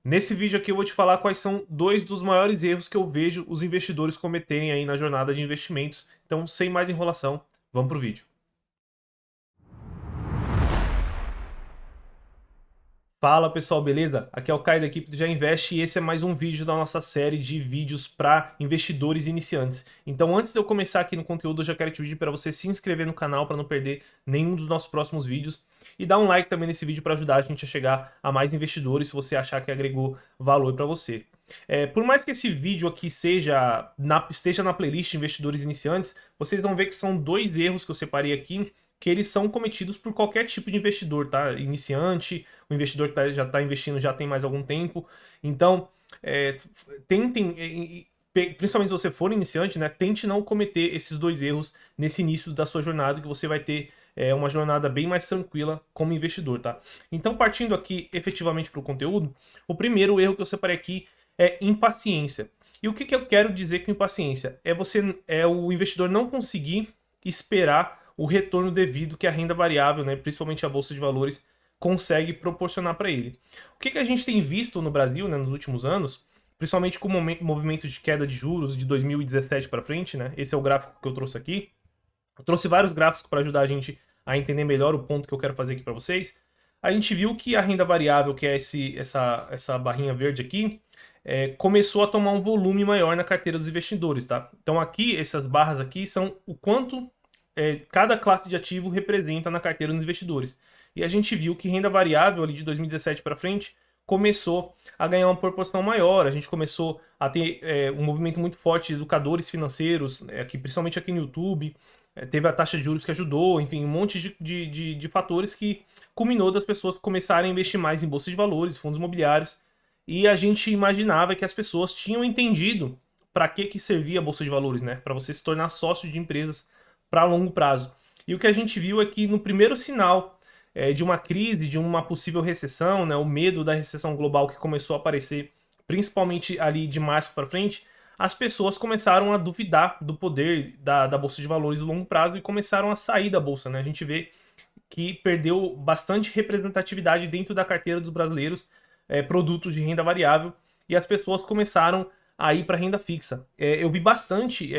Nesse vídeo aqui eu vou te falar quais são dois dos maiores erros que eu vejo os investidores cometerem aí na jornada de investimentos. Então, sem mais enrolação, vamos pro vídeo. Fala pessoal, beleza? Aqui é o Caio da equipe do Já Investe e esse é mais um vídeo da nossa série de vídeos para investidores iniciantes. Então, antes de eu começar aqui no conteúdo, eu já quero te pedir para você se inscrever no canal para não perder nenhum dos nossos próximos vídeos e dar um like também nesse vídeo para ajudar a gente a chegar a mais investidores se você achar que agregou valor para você. Por mais que esse vídeo aqui esteja na playlist Investidores Iniciantes, vocês vão ver que são dois erros que eu separei aqui que eles são cometidos por qualquer tipo de investidor, tá? Iniciante, o investidor que já está investindo já tem mais algum tempo. Então, é, tentem, principalmente se você for iniciante, né? Tente não cometer esses dois erros nesse início da sua jornada, que você vai ter uma jornada bem mais tranquila como investidor, tá? Então, partindo aqui efetivamente para o conteúdo, o primeiro erro que eu separei aqui é impaciência. E o que eu quero dizer com impaciência? É o investidor não conseguir esperar o retorno devido que a renda variável, né, principalmente a bolsa de valores, consegue proporcionar para ele. O que a gente tem visto no Brasil, né, nos últimos anos, principalmente com o movimento de queda de juros de 2017 para frente, né? Esse é o gráfico que eu trouxe aqui. Eu trouxe vários gráficos para ajudar a gente a entender melhor o ponto que eu quero fazer aqui para vocês. A gente viu que a renda variável, que é essa barrinha verde aqui, começou a tomar um volume maior na carteira dos investidores, tá? Então aqui, essas barras aqui são o quanto cada classe de ativo representa na carteira dos investidores. E a gente viu que renda variável ali de 2017 para frente começou a ganhar uma proporção maior. A gente começou a ter um movimento muito forte de educadores financeiros, aqui, principalmente aqui no YouTube. Teve a taxa de juros que ajudou, enfim, um monte de fatores que culminou das pessoas começarem a investir mais em bolsa de valores, fundos imobiliários. E a gente imaginava que as pessoas tinham entendido para que servia a bolsa de valores, né? Para você se tornar sócio de empresas para longo prazo. E o que a gente viu é que no primeiro sinal de uma crise, de uma possível recessão, né, o medo da recessão global que começou a aparecer, principalmente ali de março para frente, as pessoas começaram a duvidar do poder da Bolsa de Valores do longo prazo e começaram a sair da Bolsa. Né? A gente vê que perdeu bastante representatividade dentro da carteira dos brasileiros, produtos de renda variável, e as pessoas começaram a ir para renda fixa. Eu vi bastante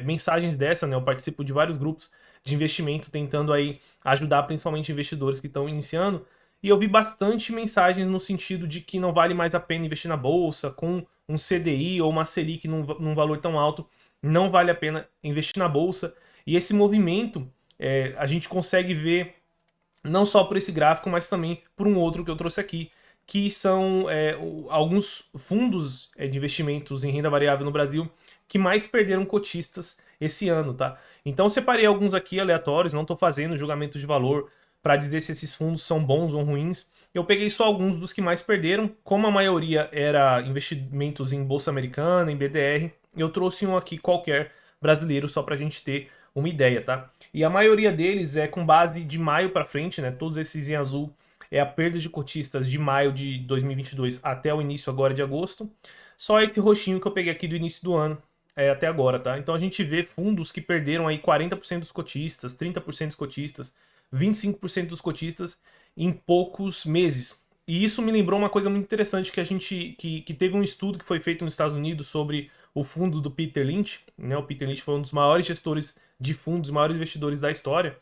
mensagens dessa, né? Eu participo de vários grupos de investimento tentando aí ajudar principalmente investidores que estão iniciando, e eu vi bastante mensagens no sentido de que não vale mais a pena investir na bolsa, com um CDI ou uma Selic num valor tão alto, não vale a pena investir na bolsa. E esse movimento a gente consegue ver não só por esse gráfico, mas também por um outro que eu trouxe aqui, que são alguns fundos de investimentos em renda variável no Brasil que mais perderam cotistas esse ano, tá? Então eu separei alguns aqui aleatórios, não estou fazendo julgamento de valor para dizer se esses fundos são bons ou ruins. Eu peguei só alguns dos que mais perderam, como a maioria era investimentos em bolsa americana, em BDR, eu trouxe um aqui qualquer brasileiro só para a gente ter uma ideia, tá? E a maioria deles é com base de maio para frente, né? Todos esses em azul é a perda de cotistas de maio de 2022 até o início agora de agosto. Só esse roxinho que eu peguei aqui do início do ano até agora, tá? Então a gente vê fundos que perderam aí 40% dos cotistas, 30% dos cotistas, 25% dos cotistas em poucos meses. E isso me lembrou uma coisa muito interessante que teve um estudo que foi feito nos Estados Unidos sobre o fundo do Peter Lynch, né? O Peter Lynch foi um dos maiores gestores de fundos, maiores investidores da história,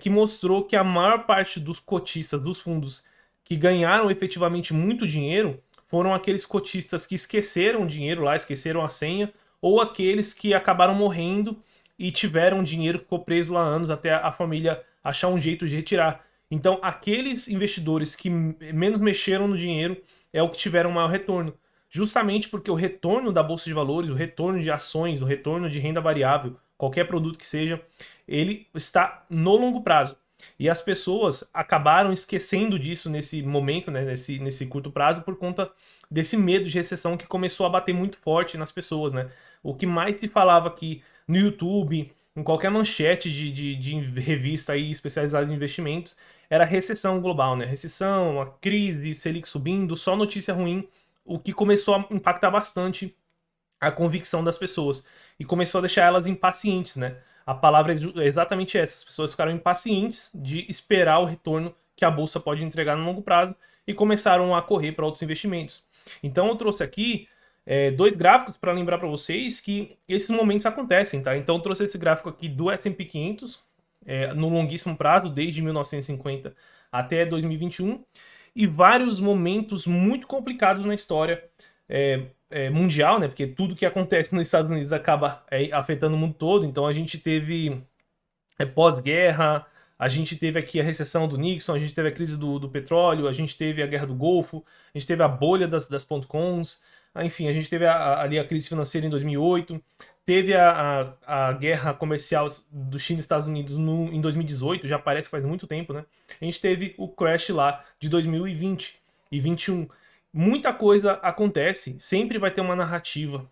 que mostrou que a maior parte dos cotistas dos fundos que ganharam efetivamente muito dinheiro foram aqueles cotistas que esqueceram o dinheiro lá, esqueceram a senha, ou aqueles que acabaram morrendo e tiveram dinheiro que ficou preso lá anos até a família achar um jeito de retirar. Então, aqueles investidores que menos mexeram no dinheiro é o que tiveram maior retorno. Justamente porque o retorno da bolsa de valores, o retorno de ações, o retorno de renda variável, qualquer produto que seja, ele está no longo prazo. E as pessoas acabaram esquecendo disso nesse momento, né, nesse curto prazo, por conta desse medo de recessão que começou a bater muito forte nas pessoas. Né? O que mais se falava aqui no YouTube, em qualquer manchete de revista aí especializada em investimentos, era recessão global, né? Recessão, a crise, Selic subindo, só notícia ruim, o que começou a impactar bastante a convicção das pessoas e começou a deixar elas impacientes, né? A palavra é exatamente essa, as pessoas ficaram impacientes de esperar o retorno que a bolsa pode entregar no longo prazo e começaram a correr para outros investimentos. Então eu trouxe aqui dois gráficos para lembrar para vocês que esses momentos acontecem, tá? Então eu trouxe esse gráfico aqui do S&P 500 no longuíssimo prazo, desde 1950 até 2021, e vários momentos muito complicados na história mundial, né? Porque tudo que acontece nos Estados Unidos acaba afetando o mundo todo. Então a gente teve pós-guerra, a gente teve aqui a recessão do Nixon, a gente teve a crise do petróleo, a gente teve a guerra do Golfo, a gente teve a bolha das .coms, enfim, a gente teve ali a crise financeira em 2008, teve a guerra comercial do China e Estados Unidos em 2018, já parece que faz muito tempo, né? A gente teve o crash lá de 2020 e 21. Muita coisa acontece, sempre vai ter uma narrativa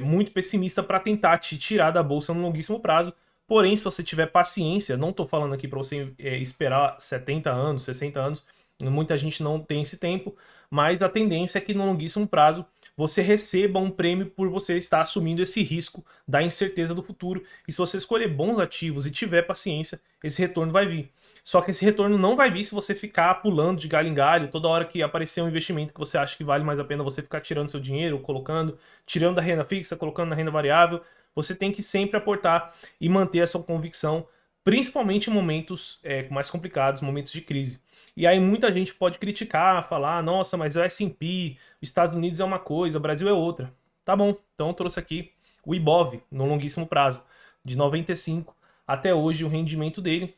muito pessimista para tentar te tirar da bolsa no longuíssimo prazo. Porém, se você tiver paciência, não estou falando aqui para você esperar 70 anos, 60 anos, muita gente não tem esse tempo, mas a tendência é que no longuíssimo prazo você receba um prêmio por você estar assumindo esse risco da incerteza do futuro. E se você escolher bons ativos e tiver paciência, esse retorno vai vir. Só que esse retorno não vai vir se você ficar pulando de galho em galho, toda hora que aparecer um investimento que você acha que vale mais a pena você ficar tirando seu dinheiro, colocando, tirando da renda fixa, colocando na renda variável. Você tem que sempre aportar e manter a sua convicção, principalmente em momentos mais complicados, momentos de crise. E aí muita gente pode criticar, falar, nossa, mas o S&P, os Estados Unidos é uma coisa, o Brasil é outra. Tá bom, então eu trouxe aqui o Ibov, no longuíssimo prazo, de 95 até hoje, o rendimento dele,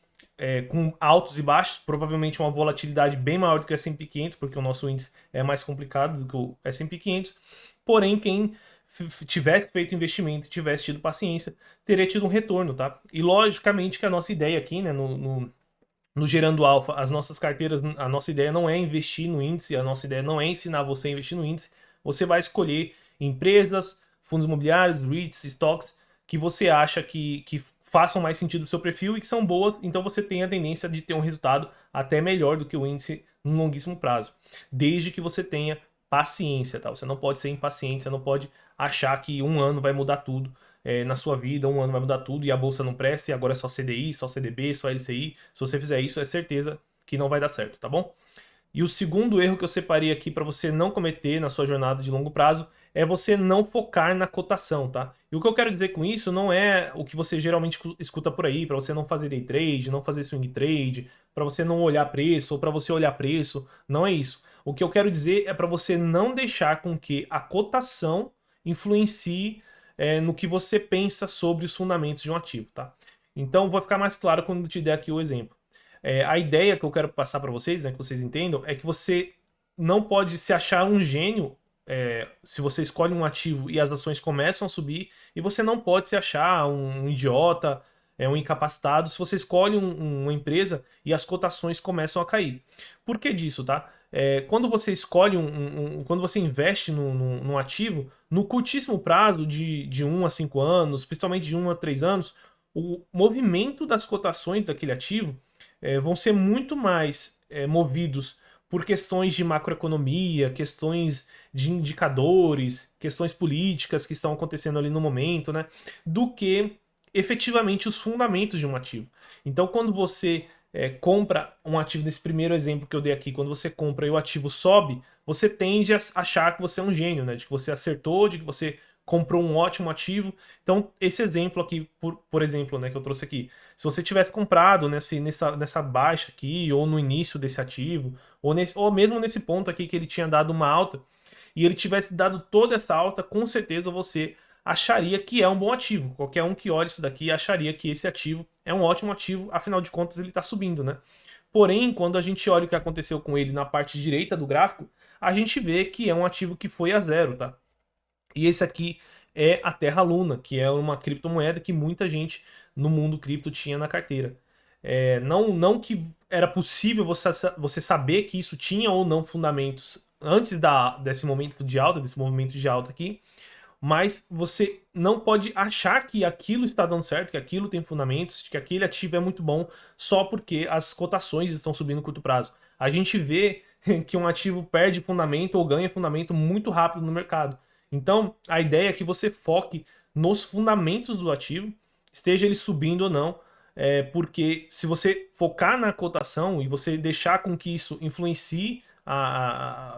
com altos e baixos, provavelmente uma volatilidade bem maior do que o S&P 500, porque o nosso índice é mais complicado do que o S&P 500. Porém, quem tivesse feito investimento, tivesse tido paciência, teria tido um retorno, tá? E logicamente que a nossa ideia aqui, né, no Gerando Alfa, as nossas carteiras, a nossa ideia não é investir no índice, a nossa ideia não é ensinar você a investir no índice. Você vai escolher empresas, fundos imobiliários, REITs, stocks, que você acha que façam mais sentido no seu perfil e que são boas, então você tem a tendência de ter um resultado até melhor do que o índice no longuíssimo prazo, desde que você tenha paciência, tá? Você não pode ser impaciente, você não pode achar que um ano vai mudar tudo na sua vida, um ano vai mudar tudo e a bolsa não presta e agora é só CDI, só CDB, só LCI. Se você fizer isso, é certeza que não vai dar certo, tá bom? E o segundo erro que eu separei aqui para você não cometer na sua jornada de longo prazo é você não focar na cotação, tá? E o que eu quero dizer com isso não é o que você geralmente escuta por aí, para você não fazer day trade, não fazer swing trade, para você não olhar preço ou para você olhar preço, não é isso. O que eu quero dizer é para você não deixar com que a cotação influencie no que você pensa sobre os fundamentos de um ativo, tá? Então vai ficar mais claro quando eu te der aqui o exemplo. A ideia que eu quero passar para vocês, né, que vocês entendam, é que você não pode se achar um gênio se você escolhe um ativo e as ações começam a subir, e você não pode se achar um idiota, um incapacitado, se você escolhe uma empresa e as cotações começam a cair. Por que disso, tá? Quando você escolhe quando você investe num ativo, no curtíssimo prazo de 1 a 5 anos, principalmente de 1 a 3 anos, o movimento das cotações daquele ativo vão ser muito mais movidos por questões de macroeconomia, questões de indicadores, questões políticas que estão acontecendo ali no momento, né, do que efetivamente os fundamentos de um ativo. Então, quando você compra um ativo, nesse primeiro exemplo que eu dei aqui, quando você compra e o ativo sobe, você tende a achar que você é um gênio, né, de que você acertou, de que você comprou um ótimo ativo. Então, esse exemplo aqui, por exemplo, né, que eu trouxe aqui, se você tivesse comprado nessa baixa aqui, ou no início desse ativo, ou mesmo nesse ponto aqui que ele tinha dado uma alta, e ele tivesse dado toda essa alta, com certeza você acharia que é um bom ativo. Qualquer um que olhe isso daqui acharia que esse ativo é um ótimo ativo, afinal de contas ele está subindo, né? Porém, quando a gente olha o que aconteceu com ele na parte direita do gráfico, a gente vê que é um ativo que foi a zero, tá? E esse aqui é a Terra Luna, que é uma criptomoeda que muita gente no mundo cripto tinha na carteira. Não que era possível você saber que isso tinha ou não fundamentos antes desse momento de alta, desse movimento de alta aqui, mas você não pode achar que aquilo está dando certo, que aquilo tem fundamentos, que aquele ativo é muito bom só porque as cotações estão subindo no curto prazo. A gente vê que um ativo perde fundamento ou ganha fundamento muito rápido no mercado. Então, a ideia é que você foque nos fundamentos do ativo, esteja ele subindo ou não, porque se você focar na cotação e você deixar com que isso influencie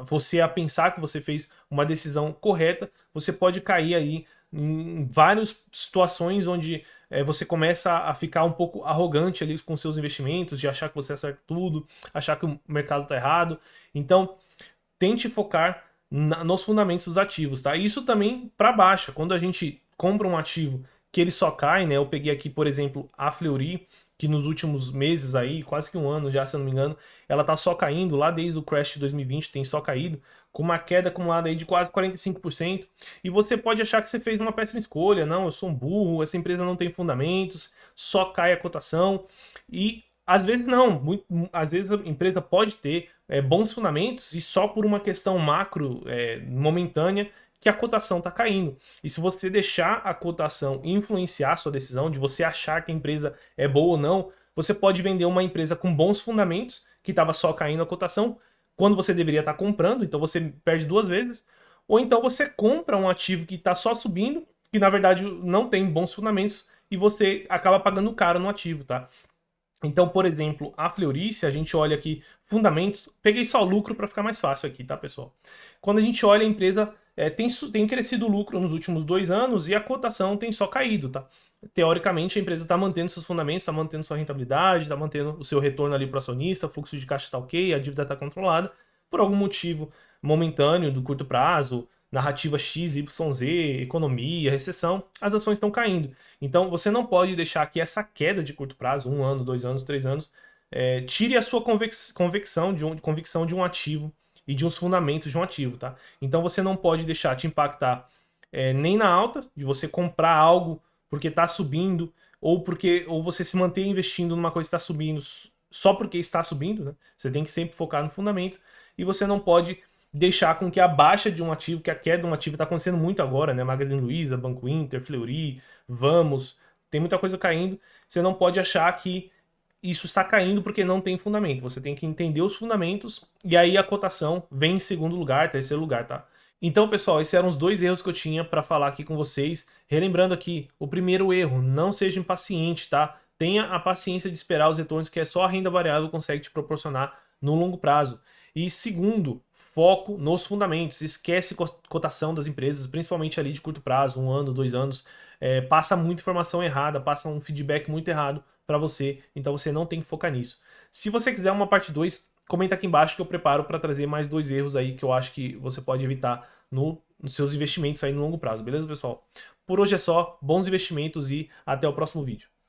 você a pensar que você fez uma decisão correta, você pode cair aí em várias situações onde você começa a ficar um pouco arrogante ali com seus investimentos, de achar que você acerta tudo, achar que o mercado está errado. Então, tente focar nos fundamentos dos ativos, tá? Isso também para baixa. Quando a gente compra um ativo que ele só cai, né? Eu peguei aqui, por exemplo, a Fleury, que nos últimos meses aí, quase que um ano já, se eu não me engano, ela tá só caindo, lá desde o crash de 2020 tem só caído, com uma queda acumulada aí de quase 45%. E você pode achar que você fez uma péssima escolha, não, eu sou um burro, essa empresa não tem fundamentos, só cai a cotação. E às vezes não, às vezes a empresa pode ter bons fundamentos e só por uma questão macro momentânea que a cotação está caindo. E se você deixar a cotação influenciar a sua decisão, de você achar que a empresa é boa ou não, você pode vender uma empresa com bons fundamentos, que estava só caindo a cotação, quando você deveria estar comprando, então você perde duas vezes. Ou então você compra um ativo que está só subindo, que na verdade não tem bons fundamentos, e você acaba pagando caro no ativo, tá? Então, por exemplo, a Fleury, se a gente olha aqui fundamentos, peguei só lucro para ficar mais fácil aqui, tá, pessoal? Quando a gente olha a empresa, tem crescido o lucro nos últimos 2 anos e a cotação tem só caído, tá? Teoricamente, a empresa está mantendo seus fundamentos, está mantendo sua rentabilidade, está mantendo o seu retorno ali para o acionista, o fluxo de caixa está ok, a dívida está controlada. Por algum motivo momentâneo, do curto prazo, narrativa X, Y, Z, economia, recessão, as ações estão caindo. Então você não pode deixar que essa queda de curto prazo, 1 ano, 2 anos, 3 anos, tire a sua convicção de um ativo e de uns fundamentos de um ativo, tá? Então você não pode deixar te impactar nem na alta, de você comprar algo porque está subindo, ou você se manter investindo numa coisa que está subindo só porque está subindo, né? Você tem que sempre focar no fundamento e você não pode deixar com que a baixa de um ativo, que a queda de um ativo está acontecendo muito agora, né? Magazine Luiza, Banco Inter, Fleury, Vamos, tem muita coisa caindo. Você não pode achar que isso está caindo porque não tem fundamento. Você tem que entender os fundamentos e aí a cotação vem em segundo lugar, terceiro lugar, tá? Então, pessoal, esses eram os 2 erros que eu tinha para falar aqui com vocês. Relembrando aqui, o primeiro erro, não seja impaciente, tá? Tenha a paciência de esperar os retornos que é só a renda variável consegue te proporcionar no longo prazo. E segundo, foco nos fundamentos. Esquece cotação das empresas, principalmente ali de curto prazo, 1 ano, 2 anos. Passa muita informação errada, passa um feedback muito errado para você, então você não tem que focar nisso. Se você quiser uma parte 2, comenta aqui embaixo que eu preparo para trazer mais 2 erros aí que eu acho que você pode evitar nos seus investimentos aí no longo prazo, beleza, pessoal? Por hoje é só, bons investimentos e até o próximo vídeo.